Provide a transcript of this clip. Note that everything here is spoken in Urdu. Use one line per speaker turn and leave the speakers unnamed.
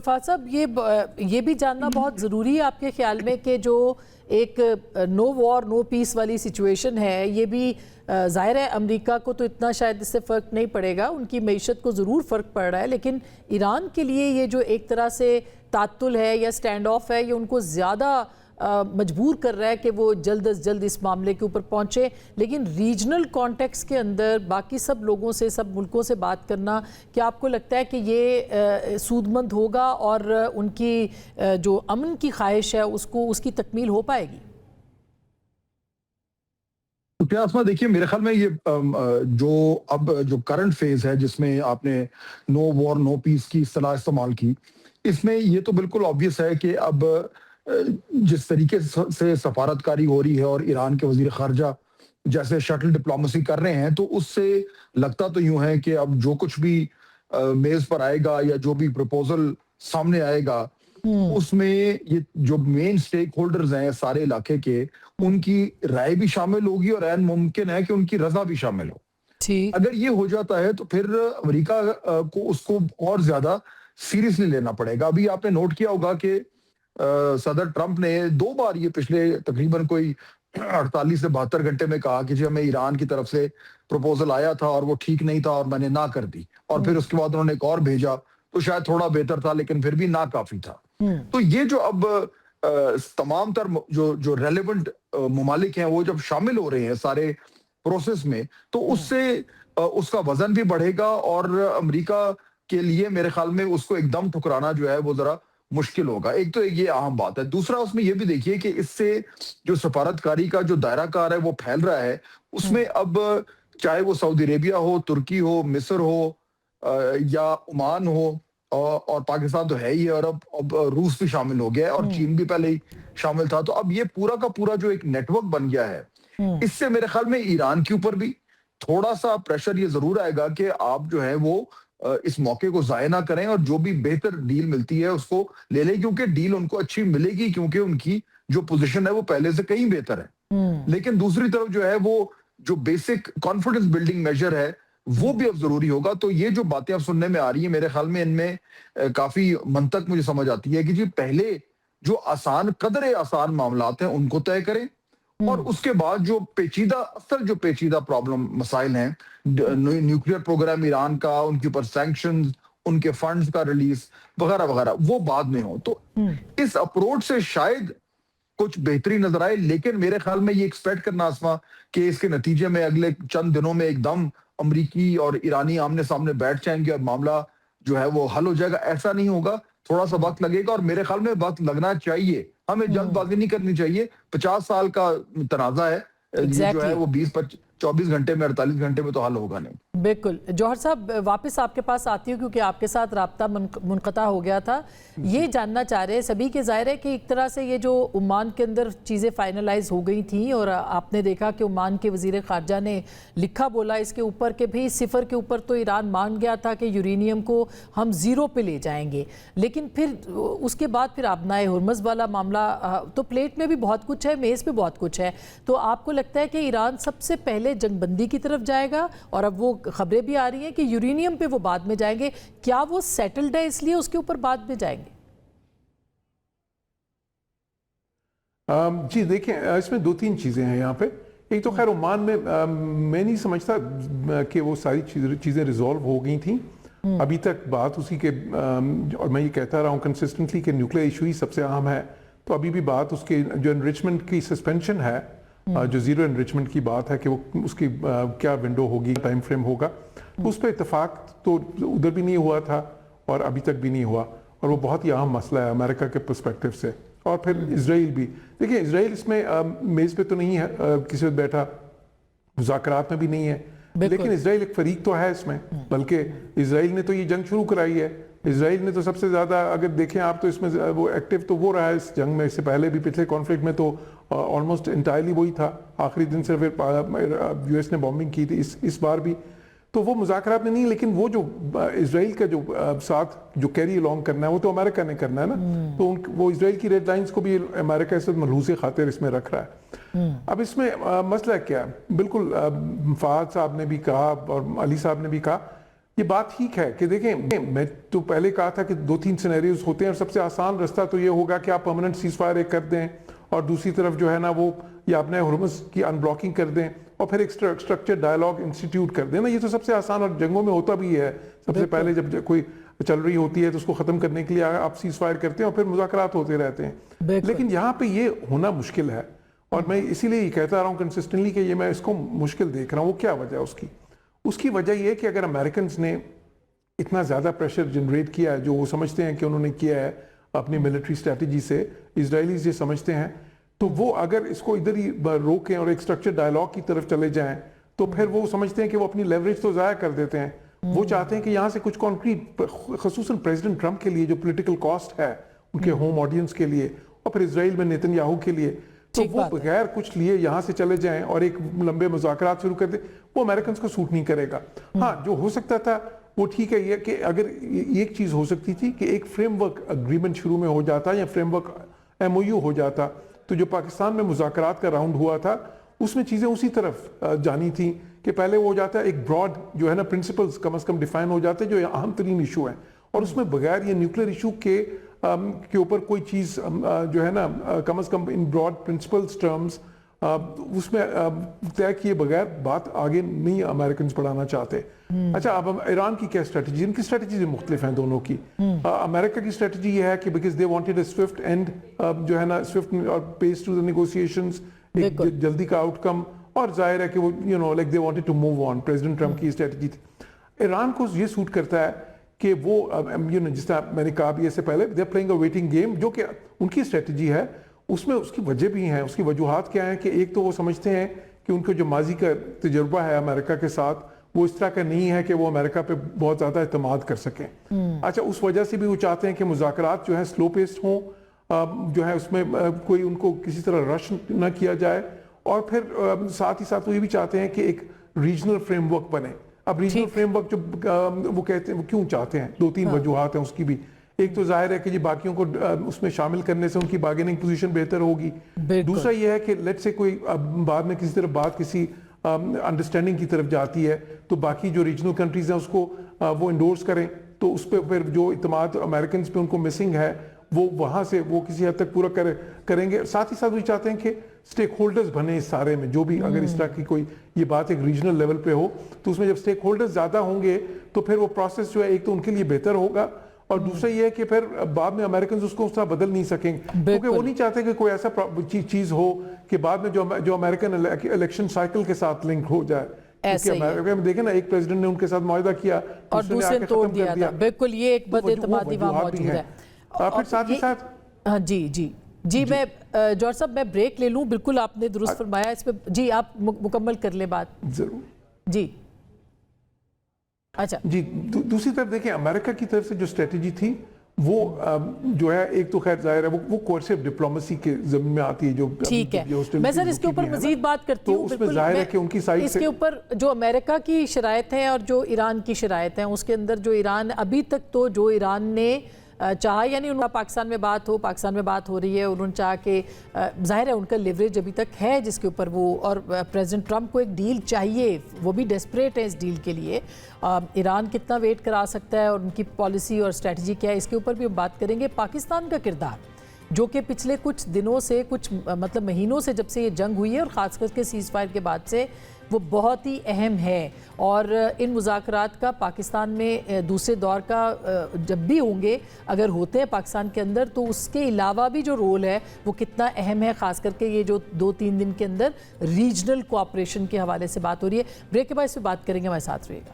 فہد صاحب یہ بھی جاننا بہت ضروری ہے آپ کے خیال میں کہ جو ایک نو وار نو پیس والی سچویشن ہے، یہ بھی ظاہر ہے امریکہ کو تو اتنا شاید اس سے فرق نہیں پڑے گا، ان کی معیشت کو ضرور فرق پڑ رہا ہے، لیکن ایران کے لیے یہ جو ایک طرح سے تعطل ہے یا سٹینڈ آف ہے، یہ ان کو زیادہ مجبور کر رہا ہے کہ وہ جلد از جلد اس معاملے کے اوپر پہنچے. لیکن ریجنل کانٹیکس کے اندر باقی سب لوگوں سے، سب ملکوں سے بات کرنا، کیا آپ کو لگتا ہے کہ یہ سود مند ہوگا اور ان کی جو امن کی خواہش ہے اس کی تکمیل ہو پائے گی؟
پیاسما دیکھیے، میرے خیال میں یہ جو کرنٹ فیز ہے جس میں آپ نے نو وار نو پیس کی اصطلاح استعمال کی، اس میں یہ تو بالکل آبویس ہے کہ اب جس طریقے سے سفارتکاری ہو رہی ہے اور ایران کے وزیر خارجہ جیسے شٹل ڈپلومیسی کر رہے ہیں، تو اس سے لگتا تو یوں ہے کہ اب جو کچھ بھی میز پر آئے گا یا جو بھی پروپوزل سامنے آئے گا، اس میں یہ جو مین سٹیک ہولڈرز ہیں سارے علاقے کے، ان کی رائے بھی شامل ہوگی اور عین ممکن ہے کہ ان کی رضا بھی شامل ہو. اگر یہ ہو جاتا ہے تو پھر امریکہ کو اس کو اور زیادہ سیریسلی لینا پڑے گا. ابھی آپ نے نوٹ کیا ہوگا کہ صدر ٹرمپ نے 2 بار یہ پچھلے تقریباً کوئی 48 سے 72 گھنٹے میں کہا کہ جی ہمیں ایران کی طرف سے پروپوزل آیا تھا اور وہ ٹھیک نہیں تھا اور میں نے نہ کر دی، اور پھر اس کے بعد انہوں نے ایک اور بھیجا تو شاید تھوڑا بہتر تھا لیکن پھر بھی نہ کافی تھا. تو یہ جو اب تمام تر جو ریلیونٹ ممالک ہیں وہ جب شامل ہو رہے ہیں سارے پروسیس میں، تو اس سے اس کا وزن بھی بڑھے گا اور امریکہ کے لیے میرے خیال میں اس کو ایک دم ٹھکرانا جو ہے وہ ذرا مشکل ہوگا. ایک تو یہ اہم بات ہے. دوسرا اس میں یہ بھی دیکھیے کہ اس سے جو سفارتکاری کا جو دائرہ کار ہے وہ پھیل رہا ہے. اس میں اب چاہے وہ سعودی عربیہ ہو، ترکی ہو، مصر ہو یا عمان ہو، اور پاکستان تو ہے ہی، اور اب روس بھی شامل ہو گیا ہے اور چین بھی پہلے ہی شامل تھا. تو اب یہ پورا کا پورا جو ایک نیٹ ورک بن گیا ہے، اس سے میرے خیال میں ایران کے اوپر بھی تھوڑا سا پریشر یہ ضرور آئے گا کہ آپ جو ہے وہ اس موقع کو ضائع نہ کریں اور جو بھی بہتر ڈیل ملتی ہے اس کو لے لیں، کیونکہ ڈیل ان کو اچھی ملے گی کیونکہ ان کی جو پوزیشن ہے وہ پہلے سے کہیں بہتر ہے. لیکن دوسری طرف جو ہے وہ جو بیسک کانفیڈنس بلڈنگ میجر ہے وہ بھی اب ضروری ہوگا. تو یہ جو باتیں اب سننے میں آ رہی ہیں میرے خیال میں ان میں کافی منطق مجھے سمجھ آتی ہے کہ جی پہلے جو قدر آسان معاملات ہیں ان کو طے کریں، اور اس کے بعد جو پیچیدہ پرابلم مسائل ہیں، نیوکلیئر پروگرام ایران کا، ان کے اوپر سینکشنز، ان کے فنڈز کا ریلیز وغیرہ وغیرہ، وہ بعد میں ہو. تو اس اپروچ سے شاید کچھ بہتری نظر آئے، لیکن میرے خیال میں یہ ایکسپیکٹ کرنا آسما کہ اس کے نتیجے میں اگلے چند دنوں میں ایک دم امریکی اور ایرانی آمنے سامنے بیٹھ جائیں گے اور معاملہ جو ہے وہ حل ہو جائے گا، ایسا نہیں ہوگا. تھوڑا سا وقت لگے گا اور میرے خیال میں وقت لگنا چاہیے. ہمیں جلد بازی نہیں کرنی چاہیے. 50 سال کا تنازع ہے، یہ جو ہے وہ 24 گھنٹے میں 48 گھنٹے میں تو حل ہوگا نہیں.
بالکل. جوہر صاحب واپس آپ کے پاس آتی ہوں کیونکہ آپ کے ساتھ رابطہ منقطع ہو گیا تھا. یہ جاننا چاہ رہے سبھی کے ظاہر ہے کہ ایک طرح سے یہ جو عمان کے اندر چیزیں فائنلائز ہو گئی تھیں اور آپ نے دیکھا کہ عمان کے وزیر خارجہ نے لکھا بولا اس کے اوپر کہ بھی 0 کے اوپر تو ایران مان گیا تھا کہ یورینیم کو ہم 0 پہ لے جائیں گے، لیکن پھر اس کے بعد پھر آبنائے ہرمز والا معاملہ، تو پلیٹ میں بھی بہت کچھ ہے، میز پہ بہت کچھ ہے. تو آپ کو لگتا ہے کہ ایران سب سے پہلے جنگ بندی کی طرف جائے گا، اور اب وہ خبریں بھی آ رہی ہیں کہ یورینیم پہ وہ بعد میں جائیں گے؟ کیا وہ سیٹلڈ ہے اس لیے اس کے اوپر بعد میں جائیں گے؟
جی دیکھیں، اس میں 2-3 چیزیں ہیں یہاں پہ. ایک تو خیر عمان میں نہیں سمجھتا کہ وہ ساری چیزیں ریزولو ہو گئی تھیں. ابھی تک بات اسی کے، اور میں یہ کہتا رہا ہوں کنسسٹنٹلی کہ نیوکلیئر ایشو ہی سب سے اہم ہے. تو ابھی بھی بات اس کے جو انریچمنٹ کی سسپینشن ہے، جو 0 انریچمنٹ کی بات ہے کہ وہ اس کی کیا ونڈو ہوگی، ٹائم فریم ہوگا، اس پہ اتفاق تو ادھر بھی نہیں ہوا تھا اور ابھی تک بھی نہیں ہوا، اور وہ بہت ہی اہم مسئلہ ہے امریکہ کے پرسپیکٹو سے. اور پھر اسرائیل بھی دیکھیں، اسرائیل اس میں میز پہ تو نہیں ہے کسی وقت بیٹھا، مذاکرات میں بھی نہیں ہے، لیکن اسرائیل ایک فریق تو ہے اس میں. بلکہ اسرائیل نے تو یہ جنگ شروع کرائی ہے. اسرائیل نے تو سب سے زیادہ اگر دیکھیں آپ تو اس میں وہ ایکٹیو تو وہ رہا ہے اس جنگ میں. اس سے پہلے بھی پچھلے کانفلکٹ میں تو آلموسٹ انٹائرلی وہی تھا. آخری دن صرف یو ایس نے بامبنگ کی تھی. اس بار بھی تو وہ مذاکرات میں نہیں، لیکن وہ جو اسرائیل کا جو ساتھ جو کیری الانگ کرنا ہے وہ تو امریکہ نے کرنا ہے نا. تو وہ اسرائیل کی ریڈ لائنز کو بھی امریکہ اس وقت ملحوظ خاطر اس میں رکھ رہا ہے. اب اس میں مسئلہ کیا ہے؟ بالکل فہد صاحب نے بھی کہا اور علی صاحب نے بھی کہا، یہ بات ٹھیک ہے کہ دیکھیں میں تو پہلے کہا تھا کہ 2-3 سینیریوز ہوتے ہیں اور سب سے آسان رستہ تو یہ ہوگا کہ آپ پرماننٹ سیز فائر ایک کر دیں اور دوسری طرف جو ہے نا وہ یا اپنے ہرمز کی ان بلاکنگ کر دیں اور پھر ایک اسٹرکچر ڈائلاگ انسٹیٹیوٹ کر دیں نا. یہ تو سب سے آسان اور جنگوں میں ہوتا بھی ہے. سب سے پہلے جب کوئی چل رہی ہوتی ہے تو اس کو ختم کرنے کے لیے آپ سیز فائر کرتے ہیں اور پھر مذاکرات ہوتے رہتے ہیں. لیکن یہاں پہ یہ ہونا مشکل ہے اور میں اسی لیے یہ کہتا رہا ہوں کنسسٹنٹلی کہ یہ میں اس کو مشکل دیکھ رہا ہوں. وہ کیا وجہ ہے اس کی وجہ یہ ہے کہ اگر امریکنز نے اتنا زیادہ پریشر جنریٹ کیا ہے جو وہ سمجھتے ہیں کہ انہوں نے کیا ہے اپنی ملٹری اسٹریٹجی سے, اسرائیلیز یہ سمجھتے ہیں, تو وہ اگر اس کو ادھر ہی روکیں اور ایک اسٹرکچر ڈائلاگ کی طرف چلے جائیں تو پھر وہ سمجھتے ہیں کہ وہ اپنی لیوریج تو ضائع کر دیتے ہیں. وہ چاہتے ہیں کہ یہاں سے کچھ کانکریٹ, خصوصاً پریزیڈنٹ ٹرمپ کے لیے جو پولیٹیکل کاسٹ ہے ان کے ہوم آڈینس کے لیے اور پھر اسرائیل میں نیتن یاہو کے لیے, تو وہ بغیر کچھ لیے یہاں سے چلے جائیں اور ایک لمبے مذاکرات شروع کر دیں. وہ امریکنز کو سوٹ نہیں کرے گا. ہاں جو ہو سکتا تھا وہ ٹھیک ہے یہ کہ اگر ایک چیز ہو سکتی تھی کہ ایک فریم ورک اگریمنٹ شروع میں ہو جاتا یا فریم ورک MOU ہو جاتا, تو جو پاکستان میں مذاکرات کا راؤنڈ ہوا تھا اس میں چیزیں اسی طرف جانی تھیں کہ پہلے وہ ہو جاتا ہے ایک براڈ جو ہے نا پرنسپلز کم از کم ڈیفائن ہو جاتے جو اہم ترین ایشو ہیں, اور اس میں بغیر یہ نیوکلیر ایشو کے اوپر کوئی چیز جو ہے نا کم از کم ان براڈ پرنسپلز ٹرمز اس میں طے کیے بغیر بات آگے نہیں امریکنز بڑھانا چاہتے. اچھا اب ایران کی کیا اسٹریٹجی؟ ان کی اسٹریٹجیز مختلف ہیں دونوں کی. امریکہ کی اسٹریٹجی یہ ہے کہ because they wanted a Swift and جو ہے نا سوئفٹ اور پیس ٹو دی نیگوسیشنز, ایک جلدی کا آؤٹ کم, اور ظاہر ہے کہ وہ like they wanted to move on. President Trump کی اسٹریٹجی تھی. ایران کو یہ سوٹ کرتا ہے کہ وہ جس طرح میں نے کہا بھی اس سے پہلے they are playing a waiting game, جو کہ ان کی اسٹریٹجی ہے. اس میں اس کی وجہ بھی ہیں, اس کی وجوہات کیا ہیں کہ ایک تو وہ سمجھتے ہیں کہ ان کو جو ماضی کا تجربہ ہے امریکہ کے ساتھ وہ اس طرح کا نہیں ہے کہ وہ امریکہ پہ بہت زیادہ اعتماد کر سکیں. اچھا اس وجہ سے بھی وہ چاہتے ہیں کہ مذاکرات جو ہیں سلو پیسڈ ہوں, جو ہے اس میں کوئی ان کو کسی طرح رش نہ کیا جائے, اور پھر ساتھ ہی ساتھ وہ یہ بھی چاہتے ہیں کہ ایک ریجنل فریم ورک بنے. اب ریجنل فریم ورک جو وہ کہتے ہیں وہ کیوں چاہتے ہیں, 2-3 وجوہات ہیں اس کی بھی. ایک تو ظاہر ہے کہ جی باقیوں کو اس میں شامل کرنے سے ان کی بارگیننگ پوزیشن بہتر ہوگی. دوسرا یہ ہے کہ لیٹ سے کوئی بعد میں کسی طرح بات کسی انڈرسٹینڈنگ کی طرف جاتی ہے تو باقی جو ریجنل کنٹریز ہیں اس کو وہ انڈورس کریں, تو اس پہ پھر جو اعتماد امریکنز پہ ان کو مسنگ ہے وہ وہاں سے وہ کسی حد تک پورا کریں گے. ساتھ ہی ساتھ وہ چاہتے ہیں کہ سٹیک ہولڈرز بنے اس سارے میں, جو بھی اگر اس طرح کی کوئی یہ بات ایک ریجنل لیول پہ ہو تو اس میں جب سٹیک ہولڈرز زیادہ ہوں گے تو پھر وہ پروسیس جو ہے ایک تو ان کے لیے بہتر ہوگا, اور دوسرا یہ ہے کہ پھر بعد میں امریکنز اس کو اس طرح بدل نہیں سکیں گے, کیونکہ وہ نہیں چاہتے کہ کوئی ایسا چیز ہو کہ بعد میں جو امریکن الیکشن سائیکل کے ساتھ لنک ہو جائے. امریکہ میں دیکھیں نا ایک پریزیڈنٹ نے ان کے ساتھ معاہدہ کیا
اور دوسرے نے توڑ دیا تھا. بالکل یہ ایک بد اعتمادی وہاں موجود ہے.
پھر ساتھ ہی ساتھ
جی میں جوہر صاحب میں بریک لے لوں. بالکل آپ نے درست فرمایا اس پہ. جی آپ مکمل کر لیں بات.
ضرور.
جی اچھا
جی دوسری طرف دیکھیں امریکہ کی طرف سے جو اسٹریٹجی تھی وہ جو ہے ایک تو خیر ظاہر ہے وہ کورسو ڈپلومیسی کے ضمن میں آتی ہے جو
ٹھیک ہے. میں سر اس کے اوپر مزید بات کرتی ہوں.
اس میں ظاہر ہے کہ ان کی سائڈ سے
اس کے اوپر جو امریکہ کی شرائط ہیں اور جو ایران کی شرائط ہیں اس کے اندر جو ایران ابھی تک تو جو ایران نے چاہا, یعنی ان کا پاکستان میں بات ہو رہی ہے, انہوں نے چاہا کہ ظاہر ہے ان کا لیوریج ابھی تک ہے جس کے اوپر وہ, اور پریزیڈنٹ ٹرمپ کو ایک ڈیل چاہیے, وہ بھی ڈیسپریٹ ہے اس ڈیل کے لیے. ایران کتنا ویٹ کرا سکتا ہے اور ان کی پالیسی اور اسٹریٹجی کیا ہے اس کے اوپر بھی ہم بات کریں گے. پاکستان کا کردار جو کہ پچھلے کچھ دنوں سے کچھ مطلب مہینوں سے جب سے یہ جنگ ہوئی ہے اور خاص کر کے سیز فائر کے بعد سے وہ بہت ہی اہم ہے, اور ان مذاکرات کا پاکستان میں دوسرے دور کا جب بھی ہوں گے اگر ہوتے ہیں پاکستان کے اندر تو اس کے علاوہ بھی جو رول ہے وہ کتنا اہم ہے, خاص کر کے یہ جو 2-3 دن کے اندر ریجنل کوآپریشن کے حوالے سے بات ہو رہی ہے. بریک کے بعد اس پہ بات کریں گے, ہمارے ساتھ رہیے گا.